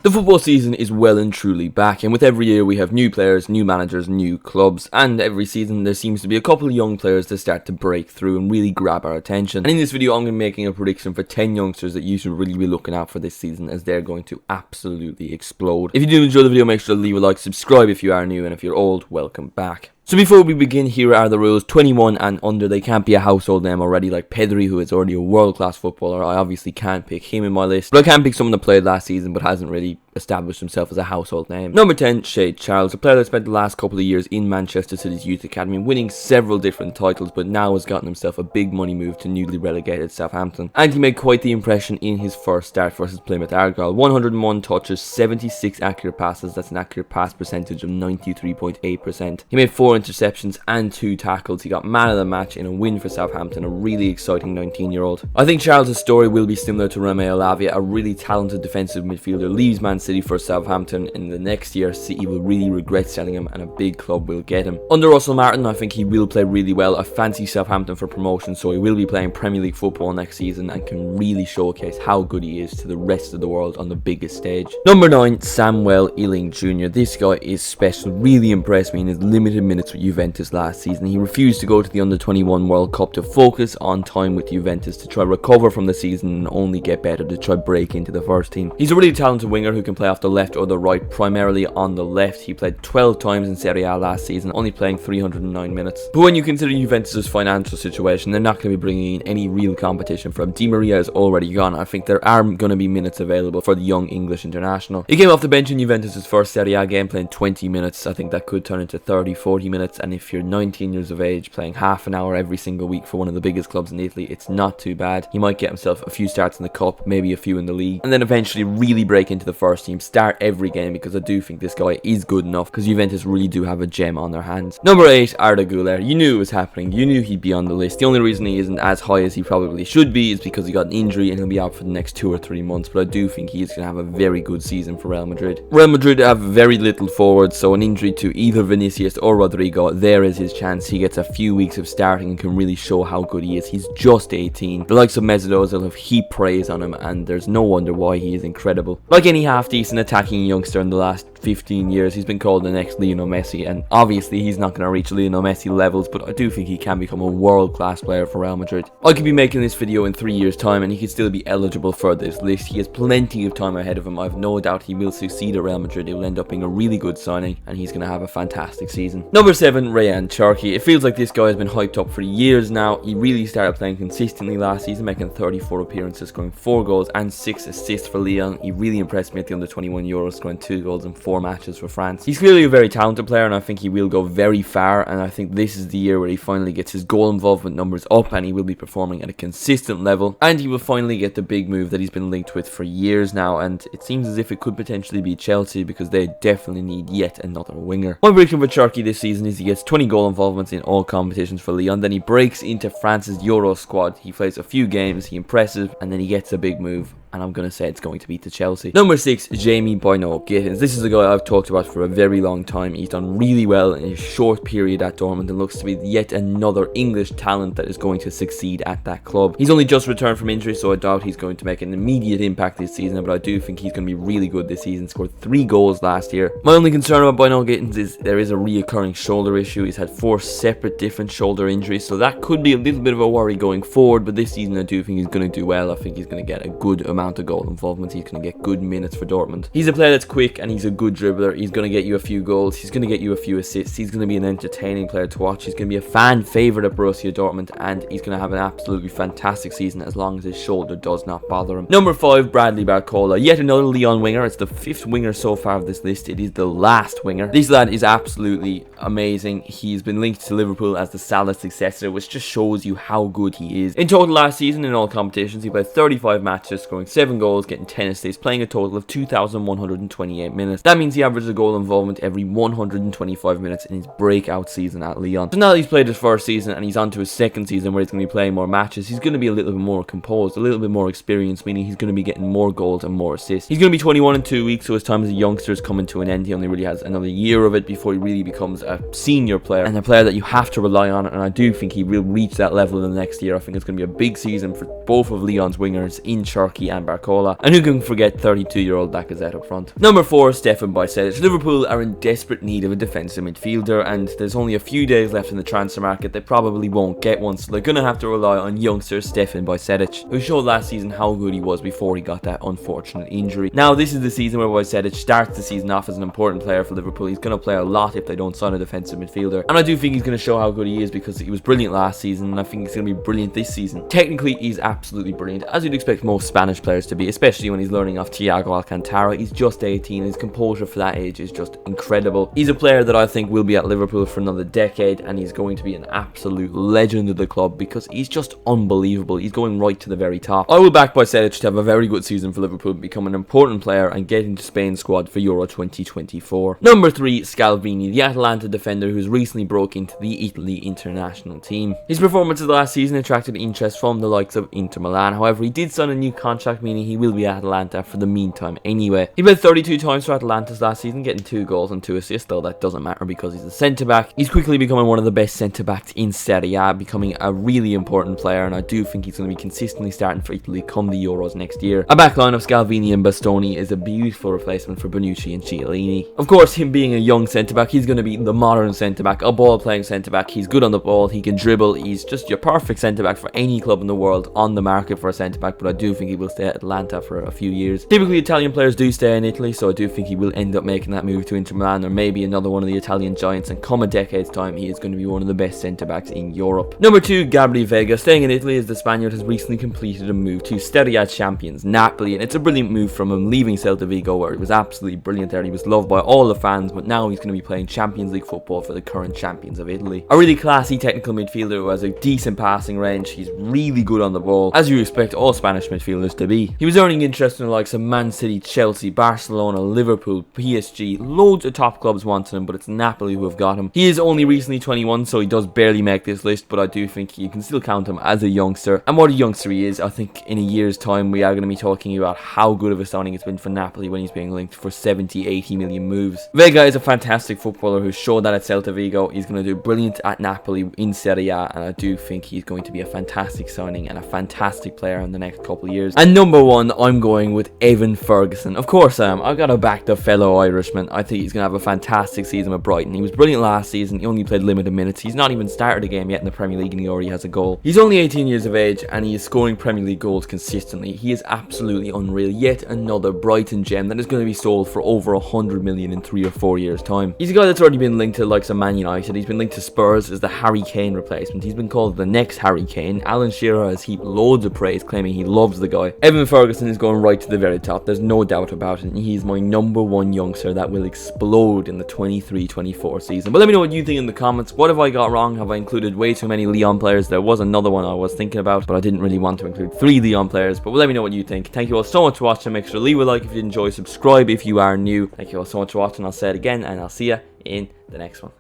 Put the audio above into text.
The football season is well and truly back, and with every year we have new players, new managers, new clubs, and every season there seems to be a couple of young players that start to break through and really grab our attention. And in this video I'm going to be making a prediction for 10 youngsters that you should really be looking out for this season, as they're going to absolutely explode. If you do enjoy the video, make sure to leave a like, subscribe if you are new, and if you're old, welcome back. So before we begin, here are the rules. 21 and under, they can't be a household name already, like Pedri, who is already a world-class footballer. I obviously can't pick him in my list, but I can pick someone that played last season but hasn't really established himself as a household name. Number 10, Shea Charles, a player that spent the last couple of years in Manchester City's youth academy, winning several different titles, but now has gotten himself a big money move to newly relegated Southampton. And he made quite the impression in his first start versus Plymouth Argyle. 101 touches, 76 accurate passes, that's an accurate pass percentage of 93.8%. He made 4 interceptions and 2 tackles. He got man of the match in a win for Southampton, a really exciting 19-year-old. I think Charles' story will be similar to Romeo Lavia, a really talented defensive midfielder, leaves Man City for Southampton. In the next year, City will really regret selling him and a big club will get him. Under Russell Martin, I think he will play really well. I fancy Southampton for promotion, so he will be playing Premier League football next season and can really showcase how good he is to the rest of the world on the biggest stage. Number 9, Samuel Iling-Junior. This guy is special, really impressed me in his limited minutes with Juventus last season. He refused to go to the Under-21 World Cup to focus on time with Juventus to try recover from the season and only get better to try break into the first team. He's a really talented winger who can play off the left or the right, primarily on the left. He played 12 times in Serie A last season, only playing 309 minutes. But when you consider Juventus' financial situation, they're not going to be bringing in any real competition for him. Di Maria is already gone. I think there are going to be minutes available for the young English international. He came off the bench in Juventus' first Serie A game, playing 20 minutes. I think that could turn into 30, 40 minutes, and if you're 19 years of age, playing half an hour every single week for one of the biggest clubs in Italy, it's not too bad. He might get himself a few starts in the cup, maybe a few in the league, and then eventually really break into the first team, start every game, because I do think this guy is good enough, because Juventus really do have a gem on their hands. Number 8, Arda Guler. You knew it was happening. You knew he'd be on the list. The only reason he isn't as high as he probably should be is because he got an injury and he'll be out for the next 2 or 3 months, but I do think he's going to have a very good season for Real Madrid. Real Madrid have very little forwards, so an injury to either Vinicius or Rodrigo, there is his chance. He gets a few weeks of starting and can really show how good he is. He's just 18. The likes of Mesut Ozil have heaped praise on him, and there's no wonder why he is incredible. Like any half-decent attacking youngster in the last 15 years, he's been called the next Lionel Messi, and obviously he's not going to reach Lionel Messi levels, but I do think he can become a world-class player for Real Madrid. I could be making this video in 3 years' time and he could still be eligible for this list. He has plenty of time ahead of him. I have no doubt he will succeed at Real Madrid. He will end up being a really good signing and he's going to have a fantastic season. Number 7, Cherki. It feels like this guy has been hyped up for years now. He really started playing consistently last season, making 34 appearances, scoring 4 goals and 6 assists for Lyon. He really impressed me at the Under-21 Euros, scoring 2 goals in 4 matches for France. He's clearly a very talented player and I think he will go very far, and I think this is the year where he finally gets his goal involvement numbers up and he will be performing at a consistent level, and he will finally get the big move that he's been linked with for years now, and it seems as if it could potentially be Chelsea, because they definitely need yet another winger. My prediction for Cherki this season is he gets 20 goal involvements in all competitions for Lyon, then he breaks into France's Euro squad, he plays a few games, he impresses, and then he gets a big move. And I'm going to say it's going to be to Chelsea. Number 6, Bynoe-Gittens. This is a guy I've talked about for a very long time. He's done really well in his short period at Dortmund and looks to be yet another English talent that is going to succeed at that club. He's only just returned from injury, so I doubt he's going to make an immediate impact this season, but I do think he's going to be really good this season. Scored 3 goals last year. My only concern about Bynoe-Gittens is there is a reoccurring shoulder issue. He's had 4 separate different shoulder injuries, so that could be a little bit of a worry going forward, but this season I do think he's going to do well. I think he's going to get a good amount of goal involvement. He's going to get good minutes for Dortmund. He's a player that's quick and he's a good dribbler. He's going to get you a few goals. He's going to get you a few assists. He's going to be an entertaining player to watch. He's going to be a fan favourite at Borussia Dortmund, and he's going to have an absolutely fantastic season as long as his shoulder does not bother him. Number 5, Bradley Barcola. Yet another Lyon winger. It's the 5th winger so far of this list. It is the last winger. This lad is absolutely amazing. He's been linked to Liverpool as the Salah successor, which just shows you how good he is. In total last season in all competitions, he played 35 matches, scoring 7 goals, getting 10 assists, playing a total of 2,128 minutes. That means he averages a goal involvement every 125 minutes in his breakout season at Lyon. So now that he's played his first season and he's on to his second season where he's going to be playing more matches, he's going to be a little bit more composed, a little bit more experienced, meaning he's going to be getting more goals and more assists. He's going to be 21 in 2 weeks, so his time as a youngster is coming to an end. He only really has another year of it before he really becomes a senior player, and a player that you have to rely on, and I do think he will reach that level in the next year. I think it's going to be a big season for both of Lyon's wingers in Cherki can Barcola, and who can forget 32-year-old Lacazette up front. Number 4, Stefan Bajčetić. Liverpool are in desperate need of a defensive midfielder, and there's only a few days left in the transfer market. They probably won't get one, so they're going to have to rely on youngster Stefan Bajčetić, who showed last season how good he was before he got that unfortunate injury. Now, this is the season where Bajčetić starts the season off as an important player for Liverpool. He's going to play a lot if they don't sign a defensive midfielder, and I do think he's going to show how good he is, because he was brilliant last season, and I think he's going to be brilliant this season. Technically, he's absolutely brilliant, as you'd expect most Spanish players to be, especially when he's learning off Thiago Alcantara. He's just 18, his composure for that age is just incredible. He's a player that I think will be at Liverpool for another decade, and he's going to be an absolute legend of the club because he's just unbelievable. He's going right to the very top. I will back Bajčetić to have a very good season for Liverpool, become an important player and get into Spain's squad for Euro 2024. Number 3, Scalvini, the Atalanta defender who's recently broke into the Italy international team. His performances last season attracted interest from the likes of Inter Milan. However, he did sign a new contract, meaning he will be at Atalanta for the meantime anyway. He played 32 times for Atalanta last season, getting 2 goals and 2 assists, though that doesn't matter because he's a centre-back. He's quickly becoming one of the best centre-backs in Serie A, becoming a really important player, and I do think he's going to be consistently starting for Italy come the Euros next year. A backline of Scalvini and Bastoni is a beautiful replacement for Bonucci and Chiellini. Of course, him being a young centre-back, he's going to be the modern centre-back, a ball-playing centre-back. He's good on the ball, he can dribble, he's just your perfect centre-back for any club in the world on the market for a centre-back, but I do think he will stay at Atalanta for a few years. Typically, Italian players do stay in Italy, so I do think he will end up making that move to Inter Milan or maybe another one of the Italian giants, and come a decade's time, he is going to be one of the best centre-backs in Europe. Number 2, Gabriel Veiga, staying in Italy as the Spaniard has recently completed a move to Serie A champions Napoli, and it's a brilliant move from him, leaving Celta Vigo where he was absolutely brilliant there. He was loved by all the fans, but now he's going to be playing Champions League football for the current champions of Italy. A really classy technical midfielder who has a decent passing range. He's really good on the ball, as you expect all Spanish midfielders to be. He was earning interest in the likes of Man City, Chelsea, Barcelona, Liverpool, PSG. Loads of top clubs wanted him, but it's Napoli who have got him. He is only recently 21, so he does barely make this list, but I do think you can still count him as a youngster. And what a youngster he is, I think in a year's time we are going to be talking about how good of a signing it's been for Napoli when he's being linked for 70-80 million moves. Veiga is a fantastic footballer who showed that at Celta Vigo. He's going to do brilliant at Napoli in Serie A, and I do think he's going to be a fantastic signing and a fantastic player in the next couple of years. And number 1, I'm going with Evan Fergusson. Of course I am. I've got to back the fellow Irishman. I think he's going to have a fantastic season with Brighton. He was brilliant last season. He only played limited minutes. He's not even started a game yet in the Premier League and he already has a goal. He's only 18 years of age and he is scoring Premier League goals consistently. He is absolutely unreal. Yet another Brighton gem that is going to be sold for over 100 million in 3 or 4 years time. He's a guy that's already been linked to the likes of Man United. He's been linked to Spurs as the Harry Kane replacement. He's been called the next Harry Kane. Alan Shearer has heaped loads of praise claiming he loves the guy. Evan Fergusson is going right to the very top. There's no doubt about it. He's my number 1 youngster that will explode in the 23-24 season. But let me know what you think in the comments. What have I got wrong? Have I included way too many Lyon players? There was another one I was thinking about, but I didn't really want to include 3 Lyon players. But let me know what you think. Thank you all so much for watching. Make sure to leave a like if you enjoy, subscribe if you are new. Thank you all so much for watching. I'll say it again and I'll see you in the next one.